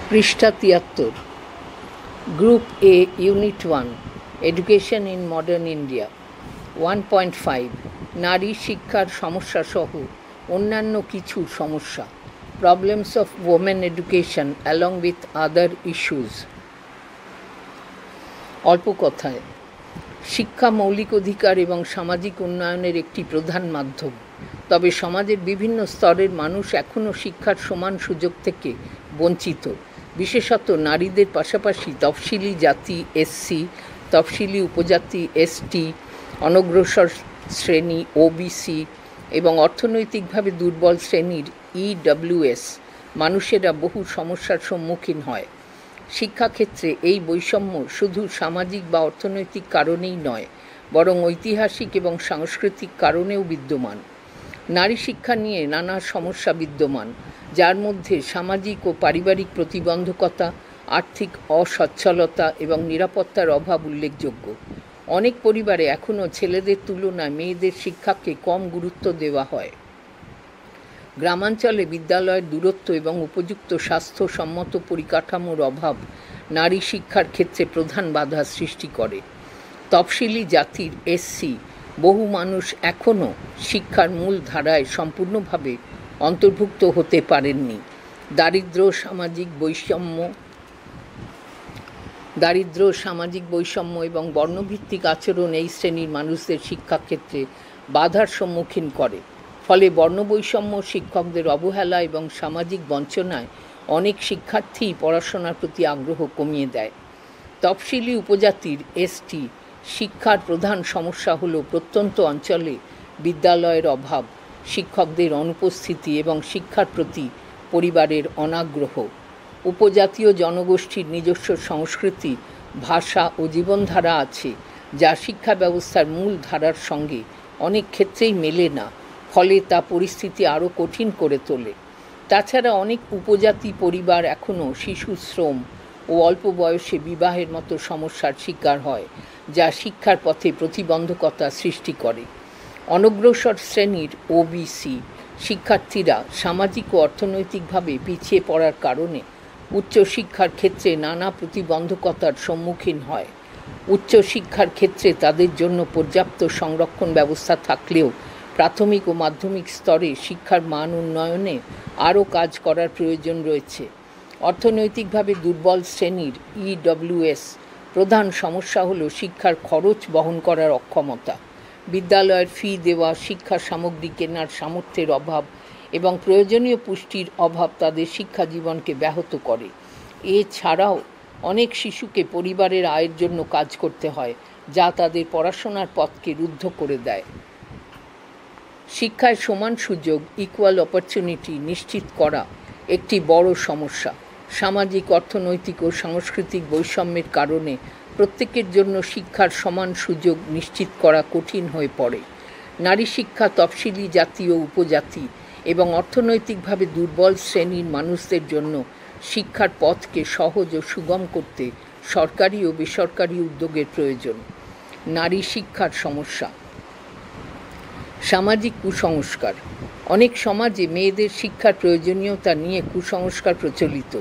পৃষ্ঠা ৭৩। Group A, unit 1, education in modern India. 1.5 নারী শিক্ষার সমস্যা সহ অন্যান্য কিছু সমস্যা, problems of women education along with other issues. অল্প কথায়, শিক্ষা মৌলিক অধিকার এবং সামাজিক উন্নয়নের একটি প্রধান মাধ্যম। তবে সমাজের বিভিন্ন স্তরের মানুষ এখনও শিক্ষার সমান সুযোগ থেকে বঞ্চিত। বিশেষত নারীদের পাশাপাশি তফসিলি জাতি এসসি, তফসিলি উপজাতি এসটি, অনগ্রসর শ্রেণী ওবিসি এবং অর্থনৈতিকভাবে দুর্বল শ্রেণীর ইডব্লিউএস মানুষেরা বহু সমস্যার সম্মুখীন হয়। শিক্ষাক্ষেত্রে এই বৈষম্য শুধু সামাজিক বা অর্থনৈতিক কারণেই নয়, বরং ঐতিহাসিক এবং সাংস্কৃতিক কারণেও বিদ্যমান। নারী শিক্ষা নিয়ে নানা সমস্যা বিদ্যমান, যার মধ্যে সামাজিক ও পারিবারিক প্রতিবন্ধকতা, আর্থিক অসচ্ছলতা এবং নিরাপত্তার অভাব উল্লেখযোগ্য। অনেক পরিবারে এখনও ছেলেদের তুলনায় মেয়েদের শিক্ষাকে কম গুরুত্ব দেওয়া হয়। গ্রামাঞ্চলে বিদ্যালয়ের দূরত্ব এবং উপযুক্ত স্বাস্থ্যসম্মত পরিকাঠামোর অভাব নারী শিক্ষার ক্ষেত্রে প্রধান বাধা সৃষ্টি করে। তফসিলি জাতির এসসি বহু মানুষ এখনও শিক্ষার মূল ধারায় সম্পূর্ণভাবে অন্তর্ভুক্ত হতে পারেননি। দারিদ্র্য, সামাজিক বৈষম্য এবং বর্ণভিত্তিক আচরণ এই শ্রেণীর মানুষদের শিক্ষাক্ষেত্রে বাধার সম্মুখীন করে। ফলে বর্ণবৈষম্য, শিক্ষকদের অবহেলা এবং সামাজিক বঞ্চনায় অনেক শিক্ষার্থীই পড়াশোনার প্রতি আগ্রহ কমিয়ে দেয়। তফসিলি উপজাতির এসটি শিক্ষার প্রধান সমস্যা হল প্রত্যন্ত অঞ্চলে বিদ্যালয়ের অভাব, শিক্ষকদের অনুপস্থিতি এবং শিক্ষার প্রতি পরিবারের অনাগ্রহ। উপজাতীয় জনগোষ্ঠীর নিজস্ব সংস্কৃতি, ভাষা ও জীবনধারা আছে, যা শিক্ষা ব্যবস্থার মূল ধারার সঙ্গে অনেক ক্ষেত্রেই মেলে না, ফলে তা পরিস্থিতি আরও কঠিন করে তোলে। তাছাড়া অনেক উপজাতি পরিবার এখনও শিশু শ্রম ও অল্প বয়সে বিবাহের মতো সমস্যার শিকার হয়, যা শিক্ষার পথে প্রতিবন্ধকতা সৃষ্টি করে। অনগ্রসর শ্রেণীর ওবিসি শিক্ষার্থীরা সামাজিক ও অর্থনৈতিকভাবে পিছিয়ে পড়ার কারণে উচ্চশিক্ষার ক্ষেত্রে নানা প্রতিবন্ধকতার সম্মুখীন হয়। উচ্চশিক্ষার ক্ষেত্রে তাদের জন্য পর্যাপ্ত সংরক্ষণ ব্যবস্থা থাকলেও প্রাথমিক ও মাধ্যমিক স্তরে শিক্ষার মান উন্নয়নে আরও কাজ করার প্রয়োজন রয়েছে। অর্থনৈতিকভাবে দুর্বল শ্রেণীর ইডব্লিউএস প্রধান সমস্যা হল শিক্ষার খরচ বহন করার অক্ষমতা। বিদ্যালয়ের ফি দেওয়া, শিক্ষা সামগ্রী কেনার সামর্থ্যের অভাব এবং প্রয়োজনীয় পুষ্টির অভাব তাদের শিক্ষা জীবনকে ব্যাহত করে। এছাড়াও অনেক শিশুকে পরিবারের আয়ের জন্য কাজ করতে হয়, যা তাদের পড়াশোনার পথকে রুদ্ধ করে দেয়। শিক্ষায় সমান সুযোগ, ইকুয়াল অপরচুনিটি নিশ্চিত করা একটি বড় সমস্যা। সামাজিক, অর্থনৈতিক ও সাংস্কৃতিক বৈষম্যের কারণে প্রত্যেকের জন্য শিক্ষার সমান সুযোগ নিশ্চিত করা কঠিন হয়ে পড়ে। নারী শিক্ষা তফসিলি জাতি ও উপজাতি এবং অর্থনৈতিকভাবে দুর্বল শ্রেণীর মানুষদের জন্য শিক্ষার পথকে সহজ ও সুগম করতে সরকারি ও বেসরকারি উদ্যোগের প্রয়োজন। নারী শিক্ষার সমস্যা। সামাজিক কুসংস্কার। অনেক সমাজে মেয়েদের শিক্ষার প্রয়োজনীয়তা নিয়ে কুসংস্কার প্রচলিত।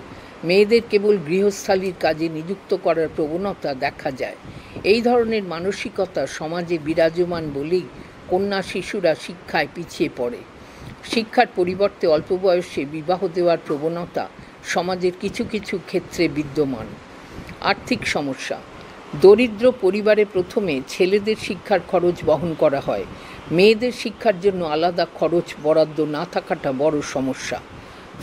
মেয়েদের কেবল গৃহস্থালির কাজে নিযুক্ত করার প্রবণতা দেখা যায়। এই ধরনের মানসিকতা সমাজে বিরাজমান বলেই কন্যা শিশুরা শিক্ষায় পিছিয়ে পড়ে। শিক্ষার পরিবর্তে অল্প বয়সে বিবাহ দেওয়ার প্রবণতা সমাজের কিছু কিছু ক্ষেত্রে বিদ্যমান। আর্থিক সমস্যা। দরিদ্র পরিবারে প্রথমে ছেলেদের শিক্ষার খরচ বহন করা হয়। মেয়েদের শিক্ষার জন্য আলাদা খরচ বরাদ্দ না থাকাটা বড় সমস্যা।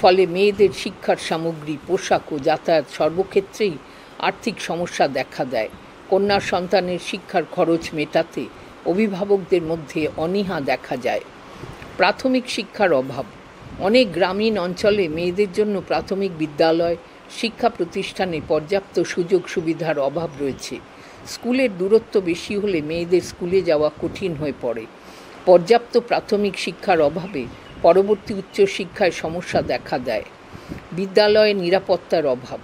ফলে মেয়েদের শিক্ষার সামগ্রী, পোশাক ও যাতায়াত সর্বক্ষেত্রেই আর্থিক সমস্যা দেখা দেয়। কন্যা সন্তানের শিক্ষার খরচ মেটাতে অভিভাবকদের মধ্যে অনীহা দেখা যায়। প্রাথমিক শিক্ষার অভাব। অনেক গ্রামীণ অঞ্চলে মেয়েদের জন্য প্রাথমিক বিদ্যালয়, শিক্ষা প্রতিষ্ঠানে পর্যাপ্ত সুযোগ সুবিধার অভাব রয়েছে। স্কুলের দূরত্ব বেশি হলে মেয়েদের স্কুলে যাওয়া কঠিন হয়ে পড়ে। পর্যাপ্ত প্রাথমিক শিক্ষার অভাবে পরবর্তী উচ্চশিক্ষায় সমস্যা দেখা দেয়। বিদ্যালয়ে নিরাপত্তার অভাব।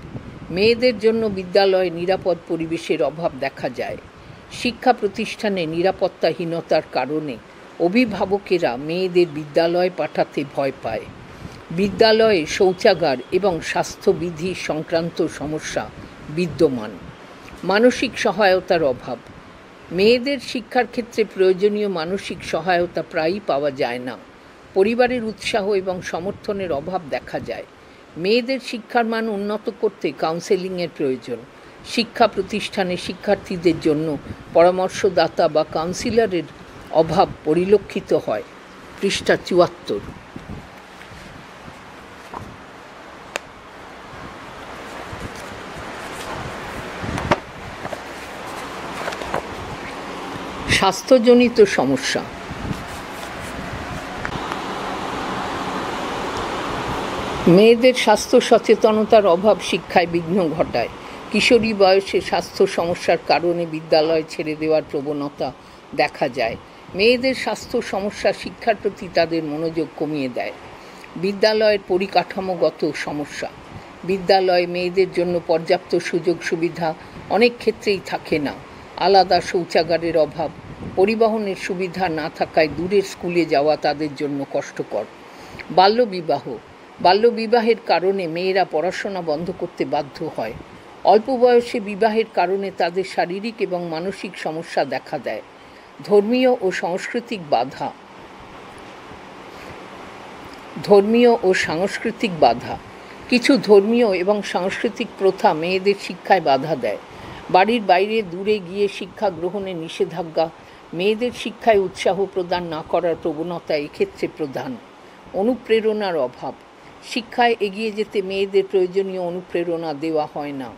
মেয়েদের জন্য বিদ্যালয়ে নিরাপদ পরিবেশের অভাব দেখা যায়। শিক্ষা প্রতিষ্ঠানে নিরাপত্তাহীনতার কারণে অভিভাবকেরা মেয়েদের বিদ্যালয়ে পাঠাতে ভয় পায়। বিদ্যালয়ে শৌচাগার এবং স্বাস্থ্যবিধি সংক্রান্ত সমস্যা বিদ্যমান। মানসিক সহায়তার অভাব। মেয়েদের শিক্ষার ক্ষেত্রে প্রয়োজনীয় মানসিক সহায়তা প্রায়ই পাওয়া যায় না। পরিবারের উৎসাহ এবং সমর্থনের অভাব দেখা যায়। মেয়েদের শিক্ষার মান উন্নত করতে কাউন্সেলিংয়ের প্রয়োজন। শিক্ষা প্রতিষ্ঠানে শিক্ষার্থীদের জন্য পরামর্শদাতা বা কাউন্সিলরের অভাব পরিলক্ষিত হয়। পৃষ্ঠা ৭৪। স্বাস্থ্যজনিত সমস্যা। মেয়েদের স্বাস্থ্য সচেতনতার অভাব শিক্ষায় বিঘ্ন ঘটায়। কিশোরী বয়সে স্বাস্থ্য সমস্যার কারণে বিদ্যালয় ছেড়ে দেওয়ার প্রবণতা দেখা যায়। মেয়েদের স্বাস্থ্য সমস্যা শিক্ষার প্রতি তাদের মনোযোগ কমিয়ে দেয়। বিদ্যালয়ের পরিকাঠামোগত সমস্যা। বিদ্যালয়ে মেয়েদের জন্য পর্যাপ্ত সুযোগ সুবিধা অনেক ক্ষেত্রেই থাকে না। আলাদা শৌচাগারের অভাব, পরিবহনের সুবিধা না থাকায় দূরের স্কুলে যাওয়া তাদের জন্য কষ্টকর। বাল্যবিবাহ। বাল্যবিবাহের কারণে মেয়েরা পড়াশোনা বন্ধ করতে বাধ্য হয়। অল্প বয়সে বিবাহের কারণে তাদের শারীরিক এবং মানসিক সমস্যা দেখা দেয়। ধর্মীয় ও সাংস্কৃতিক বাধা। কিছু ধর্মীয় এবং সাংস্কৃতিক প্রথা মেয়েদের শিক্ষায় বাধা দেয়। বাড়ির বাইরে দূরে গিয়ে শিক্ষা গ্রহণে নিষেধাজ্ঞা মেয়েদের শিক্ষায় উৎসাহ প্রদান না করার প্রবণতা এক্ষেত্রে প্রধান। অনুপ্রেরণার অভাব। শিক্ষায় এগিয়ে যেতে মেয়েদের প্রয়োজনীয় অনুপ্রেরণা দেওয়া হয় না।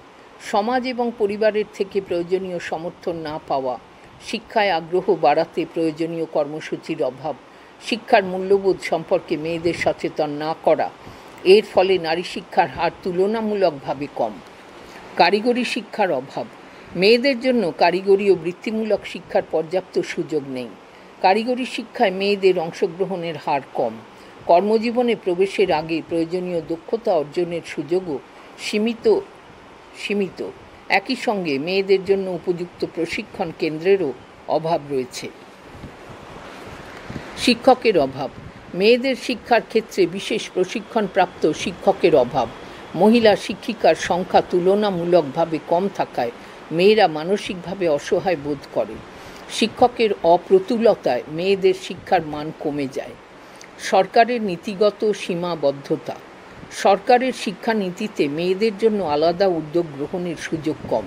সমাজ এবং পরিবারের থেকে প্রয়োজনীয় সমর্থন না পাওয়া। শিক্ষায় আগ্রহ বাড়াতে প্রয়োজনীয় কর্মসূচির অভাব। শিক্ষার মূল্যবোধ সম্পর্কে মেয়েদের সচেতন না করা। এর ফলে নারী শিক্ষার হার তুলনামূলকভাবে কম। কারিগরি শিক্ষার অভাব। মেয়েদের জন্য কারিগরি ও বৃত্তিমূলক শিক্ষার পর্যাপ্ত সুযোগ নেই। কারিগরি শিক্ষায় মেয়েদের অংশগ্রহণের হার কম। কর্মজীবনে প্রবেশের আগে প্রয়োজনীয় দক্ষতা অর্জনের সুযোগও সীমিত। একই সঙ্গে মেয়েদের জন্য উপযুক্ত প্রশিক্ষণ কেন্দ্রেরও অভাব রয়েছে। শিক্ষকের অভাব। মেয়েদের শিক্ষার ক্ষেত্রে বিশেষ প্রশিক্ষণপ্রাপ্ত শিক্ষকের অভাব। মহিলা শিক্ষিকার সংখ্যা তুলনামূলকভাবে কম থাকায় মেয়েরা মানসিকভাবে অসহায় বোধ করে। শিক্ষকের অপ্রতুলতায় মেয়েদের শিক্ষার মান কমে যায়। সরকারের নীতিগত সীমাবদ্ধতা। সরকারের শিক্ষানীতিতে মেয়েদের জন্য আলাদা উদ্যোগ গ্রহণের সুযোগ কম।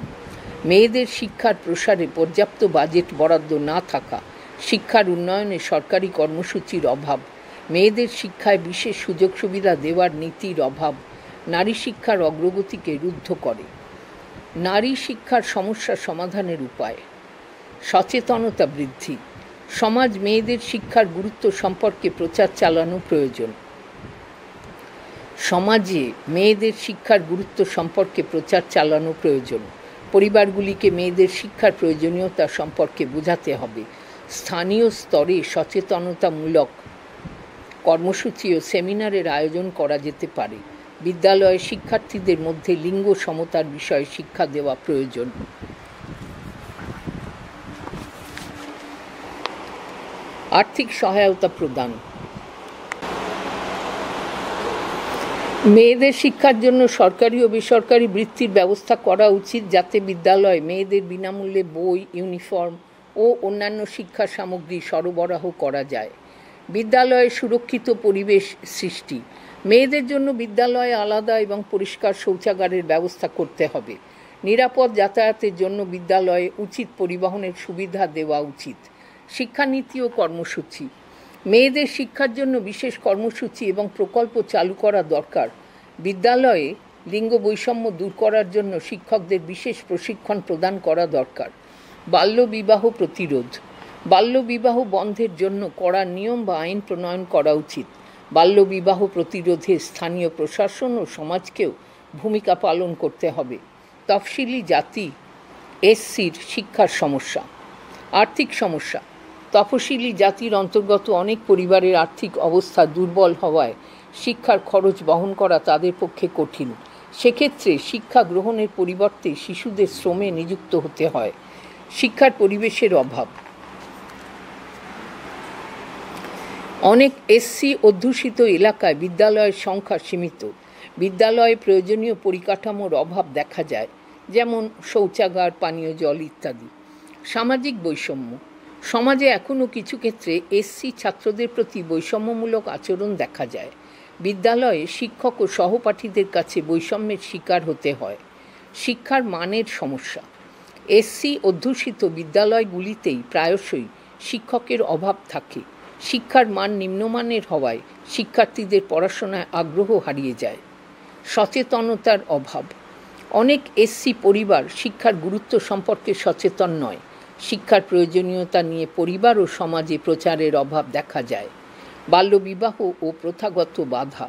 মেয়েদের শিক্ষার প্রসারে পর্যাপ্ত বাজেট বরাদ্দ না থাকা। শিক্ষার উন্নয়নে সরকারি কর্মসূচির অভাব। মেয়েদের শিক্ষায় বিশেষ সুযোগ সুবিধা দেওয়ার নীতির অভাব নারী শিক্ষার অগ্রগতিকে রুদ্ধ করে। নারী শিক্ষার সমস্যা সমাধানের উপায়। সচেতনতা বৃদ্ধি। সমাজ মেয়েদের শিক্ষার গুরুত্ব সম্পর্কে প্রচার চালানো প্রয়োজন। পরিবারগুলিকে মেয়েদের শিক্ষার প্রয়োজনীয়তা সম্পর্কে বোঝাতে হবে। স্থানীয় স্তরে সচেতনতামূলক কর্মসূচি ও সেমিনারের আয়োজন করা যেতে পারে। বিদ্যালয়ে শিক্ষার্থীদের মধ্যে লিঙ্গ সমতার বিষয়ে শিক্ষা দেওয়া প্রয়োজন। আর্থিক সহায়তা প্রদান। মেয়েদের শিক্ষার জন্য সরকারি ও বেসরকারি বৃত্তির ব্যবস্থা করা উচিত, যাতে বিদ্যালয়ে মেয়েদের বিনামূল্যে বই, ইউনিফর্ম ও অন্যান্য শিক্ষা সামগ্রী সরবরাহ করা যায়। বিদ্যালয়ে সুরক্ষিত পরিবেশ সৃষ্টি। মেয়েদের জন্য বিদ্যালয়ে আলাদা এবং পরিষ্কার শৌচাগারের ব্যবস্থা করতে হবে। নিরাপদ যাতায়াতের জন্য বিদ্যালয়ে উচিত পরিবহনের সুবিধা দেওয়া উচিত। শিক্ষানীতি ও কর্মসূচি। মেয়েদের শিক্ষার জন্য বিশেষ কর্মসূচি এবং প্রকল্প চালু করা দরকার। বিদ্যালয়ে লিঙ্গ বৈষম্য দূর করার জন্য শিক্ষকদের বিশেষ প্রশিক্ষণ প্রদান করা দরকার। বাল্যবিবাহ প্রতিরোধ। বাল্যবিবাহ বন্ধের জন্য কড়া নিয়ম বা আইন প্রণয়ন করা উচিত। বাল্যবিবাহ প্রতিরোধে স্থানীয় প্রশাসন ও সমাজকেও ভূমিকা পালন করতে হবে। তফসিলি জাতি এসসির শিক্ষার সমস্যা। আর্থিক সমস্যা। তফসিলি জাতির অন্তর্গত অনেক পরিবারের আর্থিক অবস্থা দুর্বল হওয়ায় শিক্ষার খরচ বহন করা তাদের পক্ষে কঠিন। সেক্ষেত্রে শিক্ষা গ্রহণের পরিবর্তে শিশুদের শ্রমে নিযুক্ত হতে হয়। শিক্ষার পরিবেশের অভাব। অনেক এসসি অধ্যুষিত এলাকায় বিদ্যালয়ের সংখ্যা সীমিত। বিদ্যালয়ে প্রয়োজনীয় পরিকাঠামোর অভাব দেখা যায়, যেমন শৌচাগার, পানীয় জল ইত্যাদি। সামাজিক বৈষম্য। সমাজে এখনও কিছু ক্ষেত্রে এসসি ছাত্রদের প্রতি বৈষম্যমূলক আচরণ দেখা যায়। বিদ্যালয়ে শিক্ষক ও সহপাঠীদের কাছে বৈষম্যের শিকার হতে হয়। শিক্ষার মানের সমস্যা। এসসি অধ্যুষিত বিদ্যালয়গুলিতেই প্রায়শই শিক্ষকের অভাব থাকে। শিক্ষার মান নিম্নমানের হওয়ায় শিক্ষার্থীদের পড়াশোনায় আগ্রহ হারিয়ে যায়। সচেতনতার অভাব। অনেক এসসি পরিবার শিক্ষার গুরুত্ব সম্পর্কে সচেতন নয়। শিক্ষার প্রয়োজনীয়তা নিয়ে পরিবার ও সমাজে প্রচারের অভাব দেখা যায়। বাল্যবিবাহ ও প্রথাগত বাধা।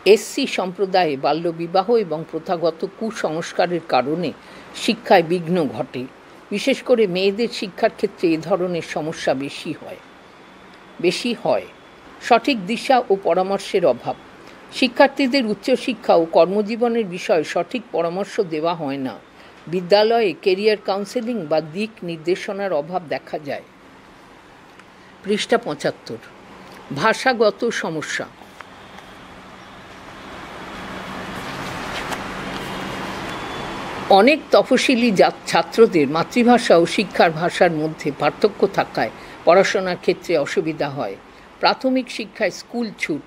এসসি সম্প্রদায়ে বাল্যবিবাহ এবং প্রথাগত কুসংস্কারের কারণে শিক্ষায় বিঘ্ন ঘটে। বিশেষ করে মেয়েদের শিক্ষার ক্ষেত্রে এ ধরনের সমস্যা বেশি হয়। সঠিক দিশা ও পরামর্শের অভাব। শিক্ষার্থীদের উচ্চশিক্ষা ও কর্মজীবনের বিষয়ে সঠিক পরামর্শ দেওয়া হয় না। বিদ্যালয়ে কেরিয়ার কাউন্সেলিং বা দিক নির্দেশনার অভাব দেখা যায়। পৃষ্ঠা ৭৫। ভাষাগত সমস্যা। অনেক তফসিলি ছাত্রদের মাতৃভাষা ও শিক্ষার ভাষার মধ্যে পার্থক্য থাকায় পড়াশোনার ক্ষেত্রে অসুবিধা হয়। প্রাথমিক শিক্ষায় স্কুল ছুট।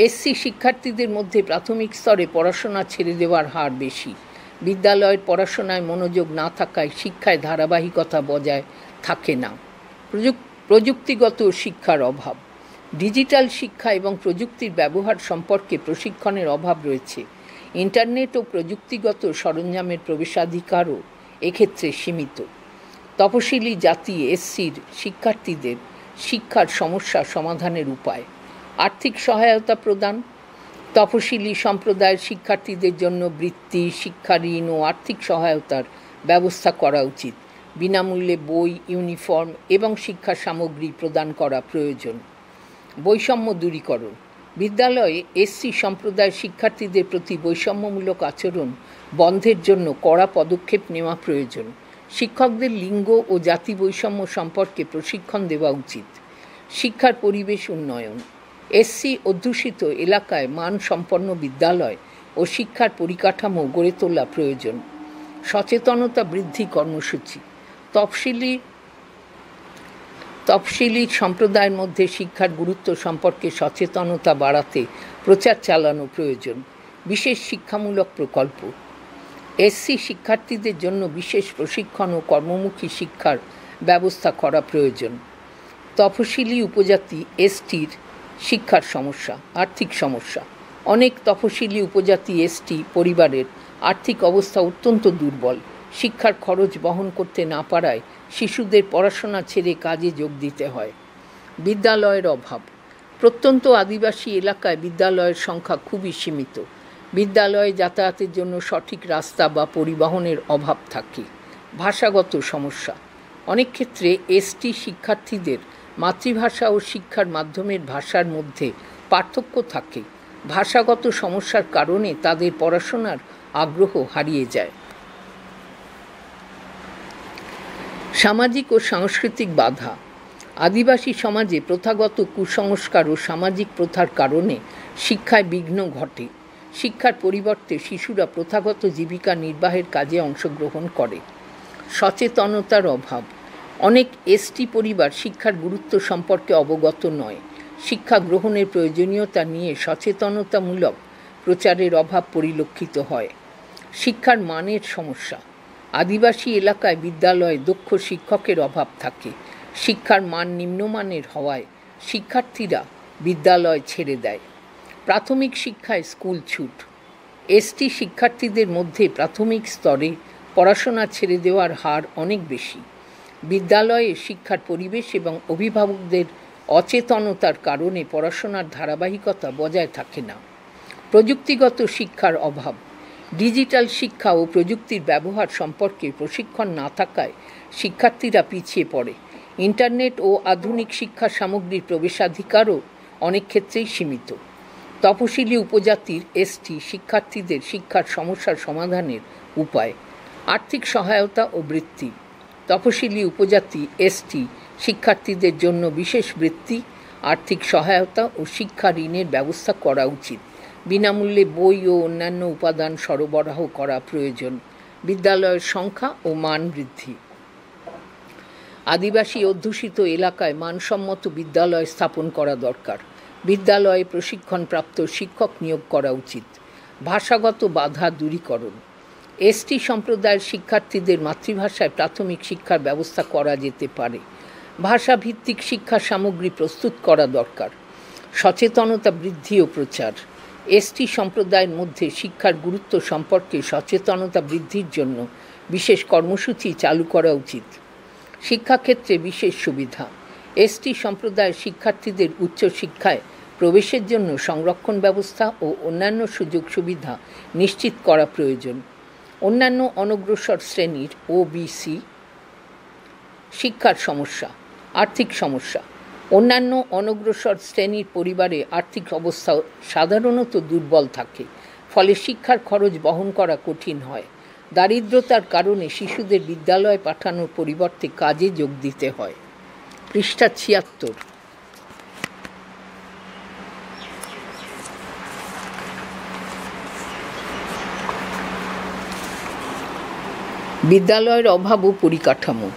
এসসি শিক্ষার্থীদের মধ্যে প্রাথমিক স্তরে পড়াশোনা ছেড়ে দেওয়ার হার বেশি। বিদ্যালয়ের পড়াশোনায় মনোযোগ না থাকায় শিক্ষায় ধারাবাহিকতা বজায় থাকে না। প্রযুক্তিগত শিক্ষার অভাব। ডিজিটাল শিক্ষা এবং প্রযুক্তির ব্যবহার সম্পর্কে প্রশিক্ষণের অভাব রয়েছে। ইন্টারনেট ও প্রযুক্তিগত সরঞ্জামের প্রবেশাধিকারও এক্ষেত্রে সীমিত। তপশিলি জাতি এসসির শিক্ষার্থীদের শিক্ষার সমস্যা সমাধানের উপায়। আর্থিক সহায়তা প্রদান। তপশিলি সম্প্রদায়ের শিক্ষার্থীদের জন্য বৃত্তি, শিক্ষা ঋণ ও আর্থিক সহায়তার ব্যবস্থা করা উচিত। বিনামূল্যে বই, ইউনিফর্ম এবং শিক্ষা সামগ্রী প্রদান করা প্রয়োজন। বৈষম্য দূরীকরণ। বিদ্যালয়ে এসসি সম্প্রদায়ের শিক্ষার্থীদের প্রতি বৈষম্যমূলক আচরণ বন্ধের জন্য কড়া পদক্ষেপ নেওয়া প্রয়োজন। শিক্ষকদের লিঙ্গ ও জাতি বৈষম্য সম্পর্কে প্রশিক্ষণ দেওয়া উচিত। শিক্ষার পরিবেশ উন্নয়ন। এসসি অধ্যুষিত এলাকায় মানসম্পন্ন বিদ্যালয় ও শিক্ষার পরিকাঠামো গড়ে তোলা প্রয়োজন। সচেতনতা বৃদ্ধি কর্মসূচি। তফসিলি সম্প্রদায়ের মধ্যে শিক্ষার গুরুত্ব সম্পর্কে সচেতনতা বাড়াতে প্রচার চালানো প্রয়োজন। বিশেষ শিক্ষামূলক প্রকল্প। এসসি শিক্ষার্থীদের জন্য বিশেষ প্রশিক্ষণ ও কর্মমুখী শিক্ষার ব্যবস্থা করা প্রয়োজন। তফসিলি উপজাতি এসটির শিক্ষার সমস্যা। আর্থিক সমস্যা। অনেক তফসিলি উপজাতি এসটি পরিবারের আর্থিক অবস্থা অত্যন্ত দুর্বল। শিক্ষার খরচ বহন করতে না পারায় শিশুদের পড়াশোনা ছেড়ে কাজে যোগ দিতে হয়। বিদ্যালয়ের অভাব। প্রত্যন্ত আদিবাসী এলাকায় বিদ্যালয়ের সংখ্যা খুবই সীমিত। বিদ্যালয়ে যাতায়াতের জন্য সঠিক রাস্তা বা পরিবহনের অভাব থাকে। ভাষাগত সমস্যা। অনেক ক্ষেত্রে এসটি শিক্ষার্থীদের মাতৃভাষা ও শিক্ষার মাধ্যমের ভাষার মধ্যে পার্থক্য থাকে। ভাষাগত সমস্যার কারণে তাদের পড়াশোনার আগ্রহ হারিয়ে যায়। সামাজিক ও সাংস্কৃতিক বাধা। আদিবাসী সমাজে প্রথাগত কুসংস্কার ও সামাজিক প্রথার কারণে শিক্ষায় বিঘ্ন ঘটে। শিক্ষার পরিবর্তে শিশুরা প্রথাগত জীবিকা নির্বাহের কাজে অংশগ্রহণ করে। সচেতনতার অভাব। অনেক এসটি পরিবার শিক্ষার গুরুত্ব সম্পর্কে অবগত নয়। শিক্ষা গ্রহণের প্রয়োজনীয়তা নিয়ে সচেতনতামূলক প্রচারের অভাব পরিলক্ষিত হয়। শিক্ষার মানের সমস্যা। আদিবাসী এলাকায় বিদ্যালয়ে দক্ষ শিক্ষকের অভাব থাকে। শিক্ষার মান নিম্নমানের হওয়ায় শিক্ষার্থীরা বিদ্যালয় ছেড়ে দেয়। প্রাথমিক শিক্ষায় স্কুল ছুট। এসটি শিক্ষার্থীদের মধ্যে প্রাথমিক স্তরে পড়াশোনা ছেড়ে দেওয়ার হার অনেক বেশি। বিদ্যালয়ে শিক্ষার পরিবেশ এবং অভিভাবকদের অচেতনতার কারণে পড়াশোনার ধারাবাহিকতা বজায় থাকে না। প্রযুক্তিগত শিক্ষার অভাব। ডিজিটাল শিক্ষা ও প্রযুক্তির ব্যবহার সম্পর্কে প্রশিক্ষণ না থাকায় শিক্ষার্থীরা পিছিয়ে পড়ে। ইন্টারনেট ও আধুনিক শিক্ষা সামগ্রীর প্রবেশাধিকারও অনেক ক্ষেত্রেই সীমিত। তপশিলি উপজাতির এসটি শিক্ষার্থীদের শিক্ষার সমস্যার সমাধানের উপায়। আর্থিক সহায়তা ও বৃত্তি। তপশিলি উপজাতি এসটি শিক্ষার্থীদের জন্য বিশেষ বৃত্তি, আর্থিক সহায়তা ও শিক্ষা ঋণের ব্যবস্থা করা উচিত। বিনামূল্যে বই ও অন্যান্য উপাদান সরবরাহ করা প্রয়োজন। বিদ্যালয়ের সংখ্যা ও মান বৃদ্ধি। আদিবাসী অধ্যুষিত এলাকায় মানসম্মত বিদ্যালয় স্থাপন করা দরকার। বিদ্যালয়ে প্রশিক্ষণপ্রাপ্ত শিক্ষক নিয়োগ করা উচিত। ভাষাগত বাধা দূরীকরণ। এসটি সম্প্রদায়ের শিক্ষার্থীদের মাতৃভাষায় প্রাথমিক শিক্ষার ব্যবস্থা করা যেতে পারে। ভাষাভিত্তিক শিক্ষা সামগ্রী প্রস্তুত করা দরকার। সচেতনতা বৃদ্ধি ও প্রচার। এসটি সম্প্রদায়ের মধ্যে শিক্ষার গুরুত্ব সম্পর্কে সচেতনতা বৃদ্ধির জন্য বিশেষ কর্মসূচি চালু করা উচিত। শিক্ষাক্ষেত্রে বিশেষ সুবিধা। এসটি সম্প্রদায়ের শিক্ষার্থীদের উচ্চশিক্ষায় প্রবেশের জন্য সংরক্ষণ ব্যবস্থা ও অন্যান্য সুযোগ সুবিধা নিশ্চিত করা প্রয়োজন। অন্যান্য অনগ্রসর শ্রেণীর ওবিসি শিক্ষার সমস্যা। আর্থিক সমস্যা। অন্যান্য অনগ্রসর শ্রেণীর পরিবারে আর্থিক অবস্থা সাধারণত দুর্বল থাকে, ফলে শিক্ষার খরচ বহন করা কঠিন হয়। দারিদ্রতার কারণে শিশুদের বিদ্যালয়ে পাঠানোর পরিবর্তে কাজে যোগ দিতে হয়। পৃষ্ঠা ৭৬। বিদ্যালয়ের অভাব ও পরিকাঠামো।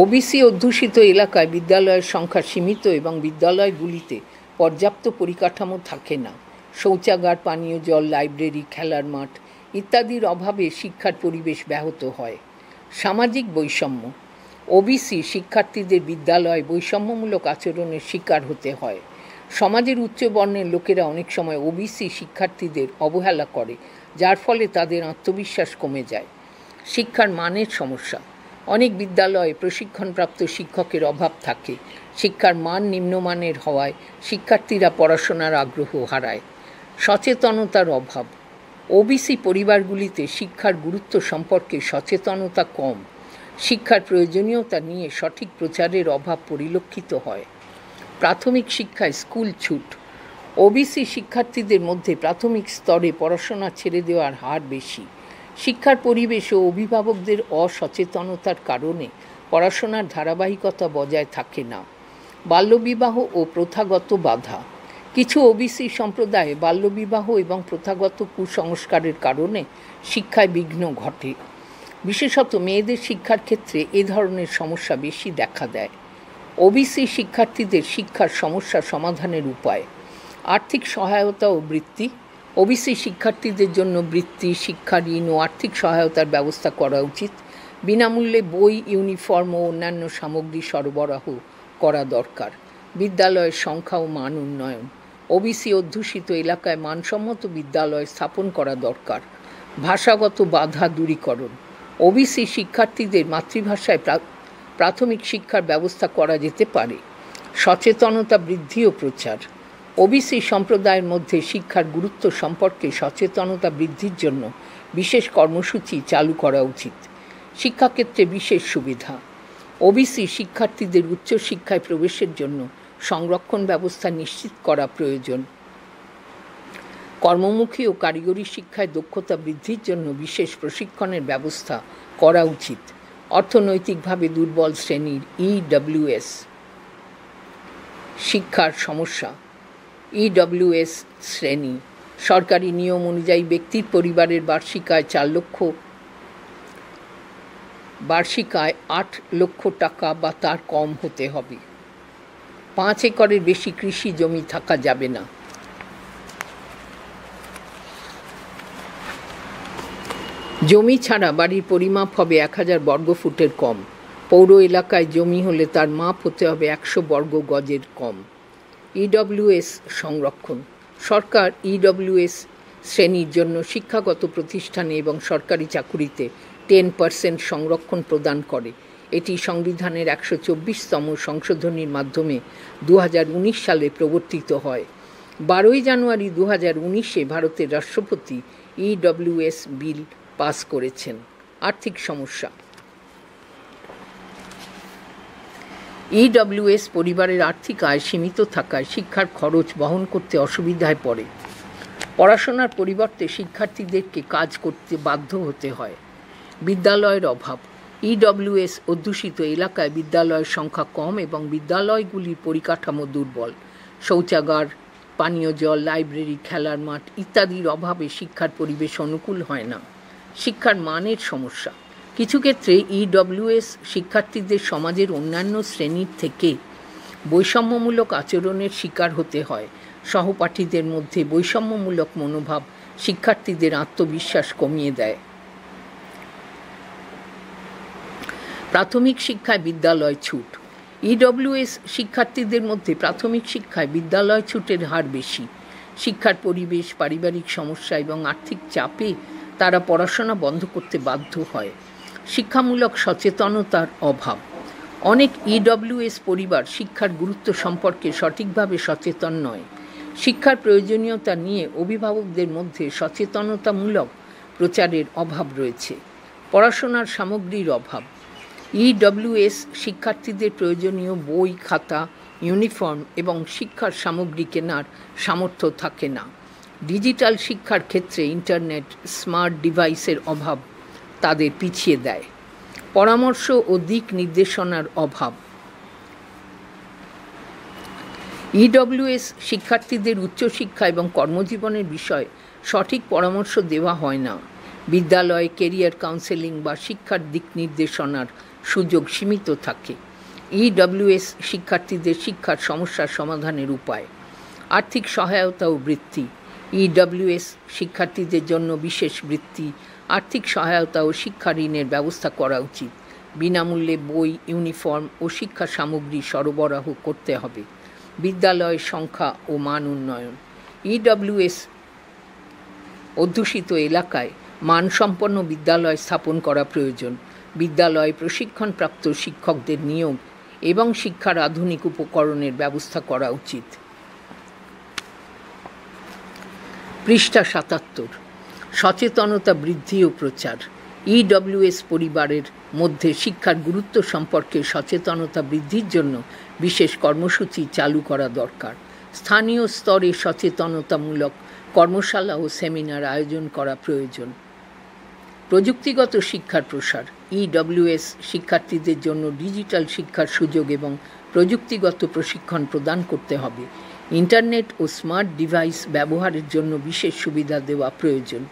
ওবিসি অধ্যুষিত এলাকায় বিদ্যালয়ের সংখ্যা সীমিত এবং বিদ্যালয়গুলিতে পর্যাপ্ত পরিকাঠামো থাকে না। শৌচাগার, পানীয় জল, লাইব্রেরি, খেলার মাঠ ইত্যাদির অভাবে শিক্ষার পরিবেশ ব্যাহত হয়। সামাজিক বৈষম্য। ওবিসি শিক্ষার্থীদের বিদ্যালয়ে বৈষম্যমূলক আচরণের শিকার হতে হয়। সমাজের উচ্চ বর্ণের লোকেরা অনেক সময় ওবিসি শিক্ষার্থীদের অবহেলা করে, যার ফলে তাদের আত্মবিশ্বাস কমে যায়। শিক্ষার মানের সমস্যা। অনেক বিদ্যালয়ে প্রশিক্ষণপ্রাপ্ত শিক্ষকের অভাব থাকে। শিক্ষার মান নিম্নমানের হওয়ায় শিক্ষার্থীরা পড়াশোনার আগ্রহ হারায়। সচেতনতার অভাব। ওবিসি পরিবারগুলিতে শিক্ষার গুরুত্ব সম্পর্কে সচেতনতা কম। শিক্ষার প্রয়োজনীয়তা নিয়ে সঠিক প্রচারের অভাব পরিলক্ষিত হয়। প্রাথমিক শিক্ষায় স্কুল ছুট। ওবিসি শিক্ষার্থীদের মধ্যে প্রাথমিক স্তরে পড়াশোনা ছেড়ে দেওয়ার হার বেশি। শিক্ষার পরিবেশ ও অভিভাবকদের অসচেতনতার কারণে পড়াশোনার ধারাবাহিকতা বজায় থাকে না। বাল্যবিবাহ ও প্রথাগত বাধা। কিছু ওবিসি সম্প্রদায়ে বাল্যবিবাহ এবং প্রথাগত কুসংস্কারের কারণে শিক্ষায় বিঘ্ন ঘটে। বিশেষত মেয়েদের শিক্ষার ক্ষেত্রে এ ধরনের সমস্যা বেশি দেখা দেয়। ওবিসি শিক্ষার্থীদের শিক্ষার সমস্যা সমাধানের উপায়। আর্থিক সহায়তা ও বৃত্তি। ওবিসি শিক্ষার্থীদের জন্য বৃত্তি, শিক্ষা ঋণ ও আর্থিক সহায়তার ব্যবস্থা করা উচিত। বিনামূল্যে বই, ইউনিফর্ম ও অন্যান্য সামগ্রী সরবরাহ করা দরকার। বিদ্যালয়ের সংখ্যা ও মান উন্নয়ন। ওবিসি অধ্যুষিত এলাকায় মানসম্মত বিদ্যালয় স্থাপন করা দরকার। ভাষাগত বাধা দূরীকরণ। ওবিসি শিক্ষার্থীদের মাতৃভাষায় প্রাথমিক শিক্ষার ব্যবস্থা করা যেতে পারে। সচেতনতা বৃদ্ধি ও প্রচার। ওবিসি সম্প্রদায়ের মধ্যে শিক্ষার গুরুত্ব সম্পর্কে সচেতনতা বৃদ্ধির জন্য বিশেষ কর্মসূচি চালু করা উচিত। শিক্ষাক্ষেত্রে বিশেষ সুবিধা। ওবিসি শিক্ষার্থীদের উচ্চশিক্ষায় প্রবেশের জন্য সংরক্ষণ ব্যবস্থা নিশ্চিত করা প্রয়োজন। কর্মমুখী ও কারিগরি শিক্ষায় দক্ষতা বৃদ্ধির জন্য বিশেষ প্রশিক্ষণের ব্যবস্থা করা উচিত। অর্থনৈতিকভাবে দুর্বল শ্রেণীর ইডব্লিউএস শিক্ষার সমস্যা। ইডব্লিউএস শ্রেণী সরকারি নিয়ম অনুযায়ী ব্যক্তির পরিবারের বার্ষিক আয় 8 লক্ষ টাকা বা তার কম হতে হবে। 5 একরের বেশি কৃষি জমি থাকা যাবে না। জমি ছাড়া বাড়ির পরিমাপ হবে 1000 বর্গফুটের কম। পৌর এলাকায় জমি হলে তার মাপ হতে হবে 100 বর্গ গজের কম। ইডব্লিউএস সংরক্ষণ। সরকার ইডব্লিউএস শ্রেণীর জন্য শিক্ষাগত প্রতিষ্ঠানে এবং সরকারি চাকুরিতে 10% সংরক্ষণ প্রদান করে। এটি সংবিধানের 124তম সংশোধনীর মাধ্যমে 2019 সালে প্রবর্তিত হয়। 12 জানুয়ারি 2019-এ ভারতের রাষ্ট্রপতি ইডব্লিউএস বিল পাস করেছেন। আর্থিক সমস্যা। ইডব্লিউএস পরিবারের আর্থিক আয় সীমিত থাকায় শিক্ষার খরচ বহন করতে অসুবিধায় পড়ে। পড়াশোনার পরিবর্তে শিক্ষার্থীদেরকে কাজ করতে বাধ্য হতে হয়। বিদ্যালয়ের অভাব। ইডব্লিউএস অধ্যুষিত এলাকায় বিদ্যালয়ের সংখ্যা কম এবং বিদ্যালয়গুলির পরিকাঠামো দুর্বল। শৌচাগার, পানীয় জল, লাইব্রেরি, খেলার মাঠ ইত্যাদির অভাবে শিক্ষার পরিবেশ অনুকূল হয় না। শিক্ষার মানের সমস্যা। কিছু ক্ষেত্রে ইডব্লিউএস শিক্ষার্থীদের সমাজের অন্যান্য শ্রেণীর থেকে বৈষম্যমূলক আচরণের শিকার হতে হয়। সহপাঠীদের মধ্যে বৈষম্যমূলক মনোভাব শিক্ষার্থীদের আত্মবিশ্বাস কমিয়ে দেয়। প্রাথমিক শিক্ষায় বিদ্যালয় ছুট। ইডব্লিউএস শিক্ষার্থীদের মধ্যে প্রাথমিক শিক্ষায় বিদ্যালয় ছুটের হার বেশি। শিক্ষার পরিবেশ, পারিবারিক সমস্যা এবং আর্থিক চাপে তারা পড়াশোনা বন্ধ করতে বাধ্য হয়। শিক্ষামূলক সচেতনতার অভাব। অনেক ইডব্লিউএস পরিবার শিক্ষার গুরুত্ব সম্পর্কে সঠিকভাবে সচেতন নয়। শিক্ষার প্রয়োজনীয়তা নিয়ে অভিভাবকদের মধ্যে সচেতনতামূলক প্রচারের অভাব রয়েছে। পড়াশোনার সামগ্রীর অভাব। ইডব্লিউএস শিক্ষার্থীদের প্রয়োজনীয় বই, খাতা, ইউনিফর্ম এবং শিক্ষার সামগ্রী কেনার সামর্থ্য থাকে না। ডিজিটাল শিক্ষার ক্ষেত্রে ইন্টারনেট, স্মার্ট ডিভাইসের অভাব তাদের পিছিয়ে দেয়। পরামর্শ ও দিক নির্দেশনার অভাব। ইডব্লিউএস শিক্ষার্থীদের উচ্চশিক্ষা এবং কর্মজীবনের বিষয়ে সঠিক পরামর্শ দেওয়া হয় না। বিদ্যালয়ে কেরিয়ার কাউন্সেলিং বা শিক্ষার দিক নির্দেশনার সুযোগ সীমিত থাকে। ইডব্লিউএস শিক্ষার্থীদের শিক্ষার সমস্যার সমাধানের উপায়। আর্থিক সহায়তা ও বৃত্তি। ইডব্লিউএস শিক্ষার্থীদের জন্য বিশেষ বৃত্তি, আর্থিক সহায়তা ও শিক্ষা ঋণের ব্যবস্থা করা উচিত। বিনামূল্যে বই, ইউনিফর্ম ও শিক্ষা সামগ্রী সরবরাহ করতে হবে। বিদ্যালয়ের সংখ্যা ও মান উন্নয়ন। ইডব্লিউএস অধ্যুষিত এলাকায় মানসম্পন্ন বিদ্যালয় স্থাপন করা প্রয়োজন। বিদ্যালয়ে প্রশিক্ষণপ্রাপ্ত শিক্ষকদের নিয়োগ এবং শিক্ষার আধুনিক উপকরণের ব্যবস্থা করা উচিত। পৃষ্ঠা ৭৭। সচেতনতা বৃদ্ধি ও প্রচার। ইডব্লিউএস পরিবারের মধ্যে শিক্ষার গুরুত্ব সম্পর্কে সচেতনতা বৃদ্ধির জন্য বিশেষ কর্মসূচি চালু করা দরকার। স্থানীয় স্তরে সচেতনতামূলক কর্মশালা ও সেমিনার আয়োজন করা প্রয়োজন। প্রযুক্তিগত শিক্ষার প্রসার। ইডব্লিউএস শিক্ষার্থীদের জন্য ডিজিটাল শিক্ষার সুযোগ এবং প্রযুক্তিগত প্রশিক্ষণ প্রদান করতে হবে। ইন্টারনেট ও স্মার্ট ডিভাইস ব্যবহারের জন্য বিশেষ সুবিধা দেওয়া প্রয়োজন।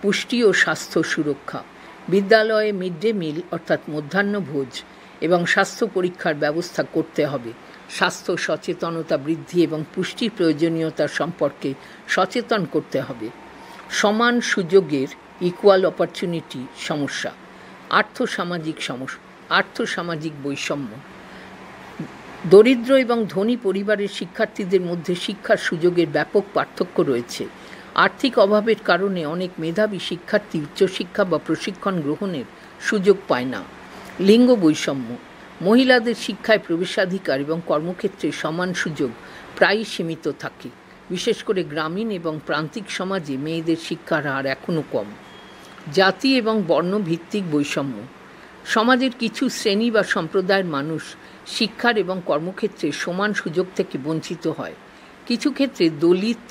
পুষ্টি ও স্বাস্থ্য সুরক্ষা। বিদ্যালয়ে মিড ডে মিল অর্থাৎ মধ্যাহ্নভোজ এবং স্বাস্থ্য পরীক্ষার ব্যবস্থা করতে হবে। স্বাস্থ্য সচেতনতা বৃদ্ধি এবং পুষ্টির প্রয়োজনীয়তা সম্পর্কে সচেতন করতে হবে। সমান সুযোগের ইকুয়াল অপরচুনিটি সমস্যা। আর্থসামাজিক বৈষম্য। দরিদ্র এবং ধনী পরিবারের শিক্ষার্থীদের মধ্যে শিক্ষার সুযোগের ব্যাপক পার্থক্য রয়েছে। আর্থিক অভাবের কারণে অনেক মেধাবী শিক্ষার্থী উচ্চশিক্ষা বা প্রশিক্ষণ গ্রহণের সুযোগ পায় না। লিঙ্গ বৈষম্য। মহিলাদের শিক্ষায় প্রবেশাধিকার এবং কর্মক্ষেত্রে সমান সুযোগ প্রায়ই সীমিত থাকে। বিশেষ করে গ্রামীণ এবং প্রান্তিক সমাজে মেয়েদের শিক্ষার হার এখনও কম। জাতি এবং বর্ণভিত্তিক বৈষম্য। সমাজের কিছু শ্রেণী বা সম্প্রদায়ের মানুষ শিক্ষার এবং কর্মক্ষেত্রে সমান সুযোগ থেকে বঞ্চিত হয়। কিছু ক্ষেত্রে দলিত,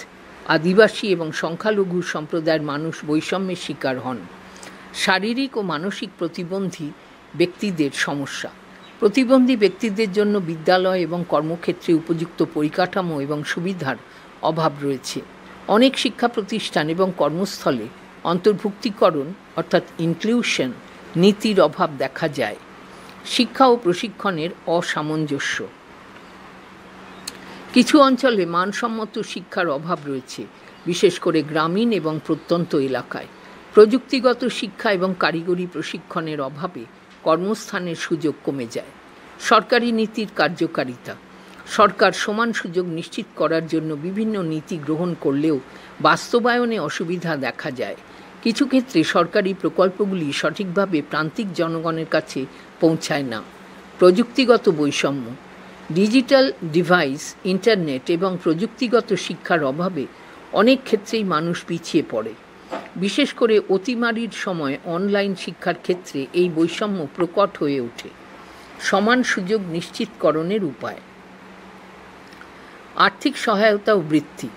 আদিবাসী এবং সংখ্যালঘু সম্প্রদায়ের মানুষ বৈষম্যের শিকার হন। শারীরিক ও মানসিক প্রতিবন্ধী ব্যক্তিদের সমস্যা। প্রতিবন্ধী ব্যক্তিদের জন্য বিদ্যালয় এবং কর্মক্ষেত্রে উপযুক্ত পরিকাঠামো এবং সুবিধার অভাব রয়েছে। অনেক শিক্ষা প্রতিষ্ঠান এবং কর্মস্থলে অন্তর্ভুক্তিকরণ অর্থাৎ ইনক্লুশন নীতির অভাব দেখা যায়। শিক্ষা ও প্রশিক্ষণের অসামঞ্জস্য। কিছু অঞ্চলে মানসম্মত শিক্ষার অভাব রয়েছে, বিশেষ করে গ্রামীণ এবং প্রত্যন্ত এলাকায়। প্রযুক্তিগত শিক্ষা এবং কারিগরি প্রশিক্ষণের অভাবে কর্মস্থানের সুযোগ কমে যায়। সরকারি নীতির কার্যকারিতা। সরকার সমান সুযোগ নিশ্চিত করার জন্য বিভিন্ন নীতি গ্রহণ করলেও বাস্তবায়নে অসুবিধা দেখা যায়। কিছু ক্ষেত্রে সরকারি প্রকল্পগুলি সঠিকভাবে প্রান্তিক জনগণের কাছে পৌঁছায় না। প্রযুক্তিগত বৈষম্য। ডিজিটাল ডিভাইস, ইন্টারনেট এবং প্রযুক্তিগত শিক্ষার অভাবে অনেক ক্ষেত্রেই মানুষ পিছিয়ে পড়ে। বিশেষ করে অতিমারির সময় অনলাইন শিক্ষার ক্ষেত্রে এই বৈষম্য প্রকট হয়ে ওঠে। সমান সুযোগ নিশ্চিতকরণের উপায়। আর্থিক সহায়তা ও বৃত্তি।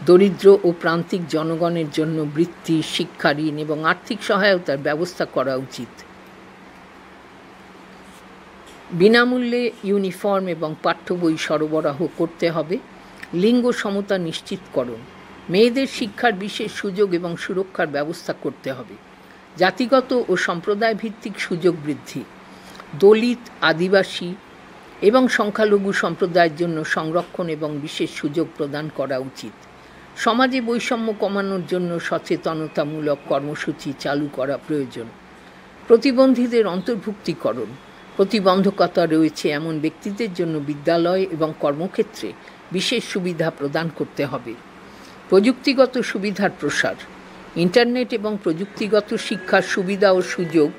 দরিদ্র ও প্রান্তিক জনগণের জন্য বৃত্তি, শিক্ষা ঋণ এবং আর্থিক সহায়তার ব্যবস্থা করা উচিত। বিনামূল্যে ইউনিফর্ম এবং পাঠ্য বই সরবরাহ করতে হবে। লিঙ্গ সমতা নিশ্চিতকরণ, মেয়েদের শিক্ষার বিশেষ সুযোগ এবং সুরক্ষার ব্যবস্থা করতে হবে, জাতিগত ও সম্প্রদায় ভিত্তিক সুযোগ বৃদ্ধি, দলিত, আদিবাসী এবং সংখ্যালঘু সম্প্রদায়ের জন্য সংরক্ষণ এবং বিশেষ সুযোগ প্রদান করা উচিত। সমাজে বৈষম্য কমানোর জন্য সচেতনতামূলক কর্মসূচি চালু করা প্রয়োজন। প্রতিবন্ধীদের অন্তর্ভুক্তিকরণ, প্রতিবন্ধকতা রয়েছে এমন ব্যক্তিদের জন্য বিদ্যালয় এবং কর্মক্ষেত্রে বিশেষ সুবিধা প্রদান করতে হবে। প্রযুক্তিগত সুবিধার প্রসার, ইন্টারনেট এবং প্রযুক্তিগত শিক্ষার সুবিধা ও সুযোগ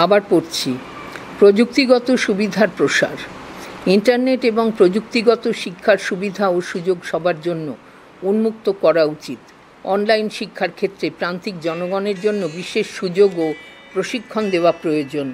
আবার পড়ছি। প্রযুক্তিগত সুবিধার প্রসার, ইন্টারনেট এবং প্রযুক্তিগত শিক্ষার সুবিধা ও সুযোগ সবার জন্য উন্মুক্ত করা উচিত। অনলাইন শিক্ষার ক্ষেত্রে প্রান্তিক জনগণের জন্য বিশেষ সুযোগ ও প্রশিক্ষণ দেওয়া প্রয়োজন।